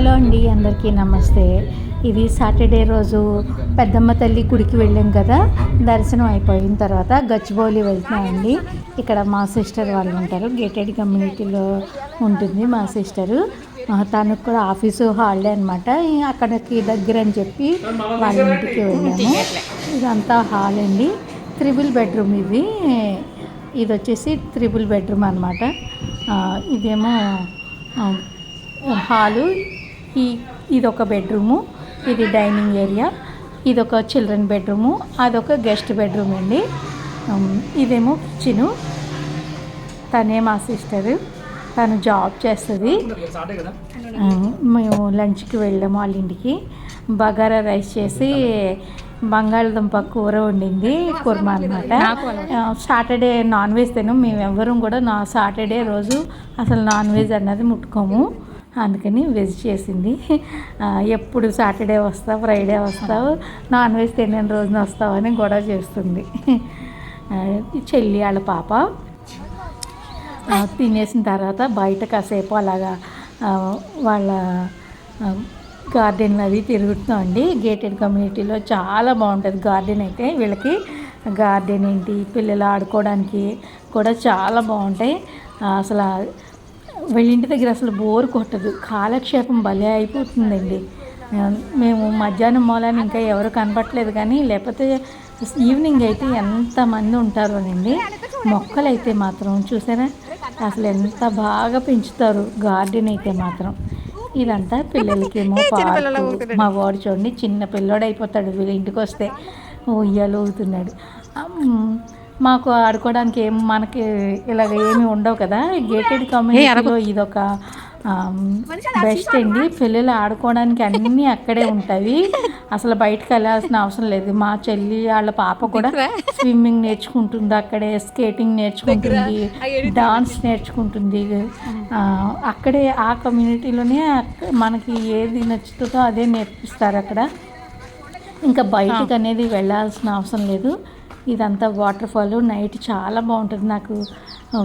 Hello అండి, అందరికీ నమస్తే. ఇది సాటర్డే రోజు పెద్దమ్మ తల్లి గుడికి వెళ్ళాం కదా. దర్శనం అయిపోయిన తర్వాత గచ్చిబౌలి వెళ్తున్నామండి. ఇక్కడ మా సిస్టర్ వాళ్ళు ఉంటారు, గేటెడ్ కమ్యూనిటీలో ఉంటుంది మా సిస్టరు. తనకు కూడా ఆఫీసు హాలిడే అనమాట. అక్కడికి దగ్గర అని చెప్పి వాళ్ళ ఇంటికి వెళ్ళాము. ఇదంతా హాల్ అండి, 3 బెడ్రూమ్ ఇది. ఇది వచ్చేసి 3 బెడ్రూమ్ అనమాట. ఇదేమో హాలు, ఇదొక బెడ్రూము, ఇది డైనింగ్ ఏరియా, ఇదొక చిల్డ్రన్ బెడ్రూము, అదొక గెస్ట్ బెడ్రూమ్ అండి. ఇదేమో కిచెను. తనే మా సిస్టరు, తను జాబ్ చేస్తుంది. మేము లంచ్కి వెళ్ళాము వాళ్ళ ఇంటికి. బగారా రైస్ చేసి బంగాళదుంప కూర వండింది, కుర్మా అనమాట. సాటర్డే నాన్ వెజ్ తినం మేము ఎవ్వరం కూడా. సాటర్డే రోజు అసలు నాన్ వెజ్ అన్నది ముట్టుకోము, అందుకని వెజ్ చేసింది. ఎప్పుడు సాటర్డే వస్తావు, ఫ్రైడే వస్తావు, నాన్ వెజ్ తినే రోజున వస్తావు అని గొడవ చేస్తుంది. చెల్లి వాళ్ళ పాప. తినేసిన తర్వాత బయట కాసేపు అలాగా వాళ్ళ గార్డెన్లు అవి తిరుగుతున్నామండి. గేటెడ్ కమ్యూనిటీలో చాలా బాగుంటుంది గార్డెన్ అయితే. వీళ్ళకి గార్డెన్ ఏంటి, పిల్లలు ఆడుకోవడానికి కూడా చాలా బాగుంటాయి. అసలు వీళ్ళ ఇంటి దగ్గర అసలు బోర్ కొట్టదు, కాలక్షేపం భలే అయిపోతుందండి. మేము మధ్యాహ్నం మూలాన్ని ఇంకా ఎవరు కనపట్లేదు, కానీ లేకపోతే ఈవినింగ్ అయితే ఎంతమంది ఉంటారు అనండి. మొక్కలు అయితే మాత్రం చూసారా అసలు ఎంత బాగా పెంచుతారు గార్డెన్ అయితే మాత్రం. ఇదంతా పిల్లలకేమో పార్కు. మా వాడు చూడండి చిన్న పిల్లోడు అయిపోతాడు వీళ్ళ ఇంటికి వస్తే, ఉయ్యాలు ఊగుతున్నాడు. మాకు ఆడుకోవడానికి మనకి ఇలాగ ఏమి ఉండవు కదా. గేటెడ్ కమ్యూనిటీలో ఇదొక బెస్ట్ అండి. పిల్లలు ఆడుకోవడానికి అన్నీ అక్కడే ఉంటాయి, అసలు బయటకు వెళ్ళాల్సిన అవసరం లేదు. మా చెల్లి వాళ్ళ పాప కూడా స్విమ్మింగ్ నేర్చుకుంటుంది అక్కడే, స్కేటింగ్ నేర్చుకుంటుంది, డాన్స్ నేర్చుకుంటుంది అక్కడే. ఆ కమ్యూనిటీలోనే మనకి ఏది నచ్చుతుందో అదే నేర్పిస్తారు అక్కడ. ఇంకా బయటకు అనేది వెళ్ళాల్సిన అవసరం లేదు. ఇదంతా వాటర్ ఫాల్, నైట్ చాలా బాగుంటుంది. నాకు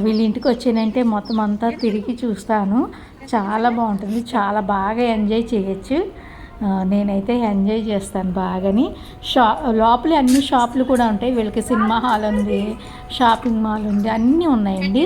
వీళ్ళ ఇంటికి వచ్చానంటే మొత్తం అంతా తిరిగి చూస్తాను, చాలా బాగుంటుంది, చాలా బాగా ఎంజాయ్ చేయొచ్చు. నేనైతే ఎంజాయ్ చేస్తాను బాగాని. లోపలే అన్ని షాపులు కూడా ఉంటాయి వీళ్ళకి. సినిమా హాల్ ఉంది, షాపింగ్ మాల్ ఉంది, అన్నీ ఉన్నాయండి.